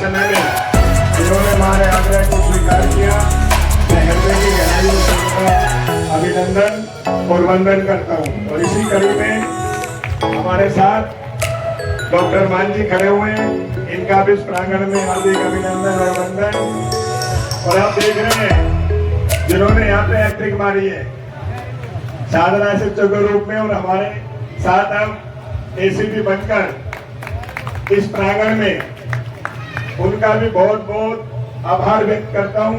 समय में जिन्होंने हमारे आग्रह को स्वीकार किया, मैं हृदय की गहराइयों से उनका अभिनंदन और वंदन करता हूँ। और इसी कड़ी में हमारे साथ डॉक्टर मान जी खड़े हुए हैं, इनका भी इस प्रांगण में हार्दिक अभिनंदन और वंदन। और आप देख रहे हैं जिन्होंने यहाँ पे हैट्रिक मारी है साधना शिक्षक के रूप में, और हमारे साथ अब एसीपी बनकर इस प्रांगण में, उनका भी बहुत बहुत आभार व्यक्त करता हूं,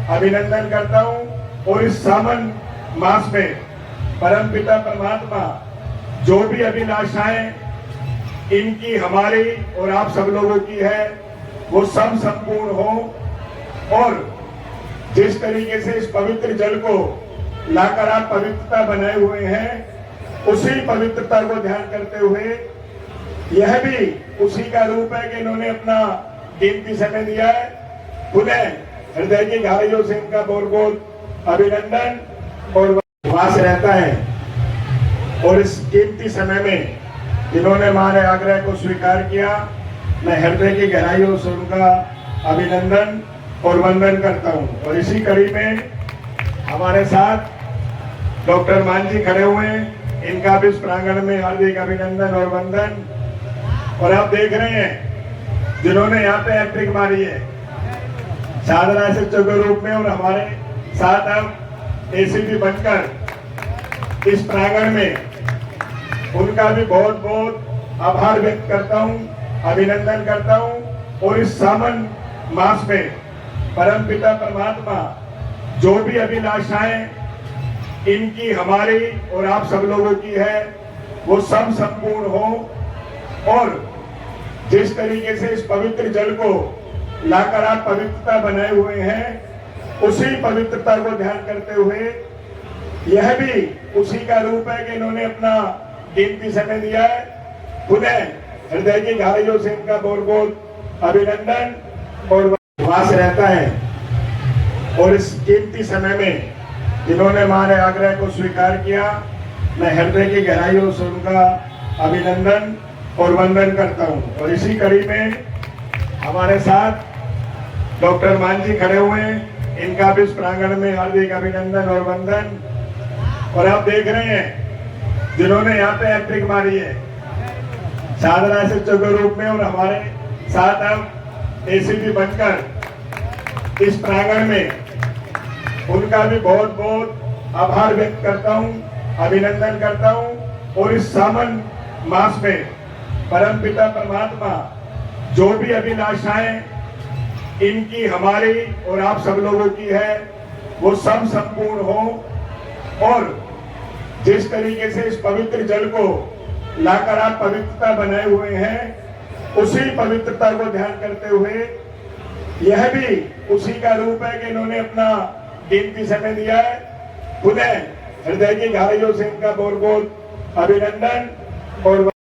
अभिनंदन करता हूं। और इस सावन मास में परमपिता परमात्मा जो भी अभिलाषाएं इनकी, हमारी और आप सब लोगों की है, वो सब संपूर्ण हो। और जिस तरीके से इस पवित्र जल को लाकर आप पवित्रता बनाए हुए हैं, उसी पवित्रता को ध्यान करते हुए यह भी उसी का रूप है कि इन्होंने अपना कीमती समय दिया है। पुनः हृदय की गहराइयों से इनका बहुत बहुत अभिनंदन और वास रहता है। और इस कीमती समय में जिन्होंने हमारे आग्रह को स्वीकार किया, मैं हृदय की गहराइयों से उनका अभिनंदन और वंदन करता हूं। और इसी कड़ी में हमारे साथ डॉक्टर मान जी खड़े हुए हैं, इनका भी इस प्रांगण में हार्दिक अभिनंदन और वंदन। और आप देख रहे हैं जिन्होंने यहाँ पे हैट्रिक मारी है साधना शिक्षक के रूप में, और हमारे साथ अब एसीपी बनकर इस प्रांगण में, उनका भी बहुत बहुत आभार व्यक्त करता हूँ, अभिनंदन करता हूँ। और इस सावन मास में परमपिता परमात्मा जो भी अभिलाषाएं इनकी, हमारी और आप सब लोगों की है, वो सब संपूर्ण हो। और जिस तरीके से इस पवित्र जल को लाकर आप पवित्रता बनाए हुए हैं, उसी पवित्रता को ध्यान करते हुए यह भी उसी का रूप है कि इन्होंने अपना कीमती समय दिया है। पुनः हृदय की गहराइयों से इनका बहुत बहुत अभिनंदन और वास रहता है। और इस कीमती समय में जिन्होंने हमारे आग्रह को स्वीकार किया, मैं हृदय की गहराइयों से उनका अभिनंदन और वंदन करता हूं। और इसी कड़ी में हमारे साथ डॉक्टर मान जी खड़े हुए हैं, इनका भी इस प्रांगण में हार्दिक अभिनंदन और वंदन। और आप देख रहे हैं जिन्होंने यहाँ पे हैट्रिक मारी है साधना शिक्षक के रूप में, और हमारे साथ अब एसीपी बनकर इस प्रांगण में, उनका भी बहुत बहुत आभार व्यक्त करता हूं, अभिनंदन करता हूं। और इस सावन मास में परमपिता परमात्मा जो भी अभिलाषाएं इनकी, हमारी और आप सब लोगों की है, वो सब संपूर्ण हो। और जिस तरीके से इस पवित्र जल को लाकर आप पवित्रता बनाए हुए हैं, उसी पवित्रता को ध्यान करते हुए यह भी उसी का रूप है कि इन्होंने अपना कीमती समय दिया है। पुनः हृदय की गहराइयों से इनका बहुत बहुत अभिनंदन और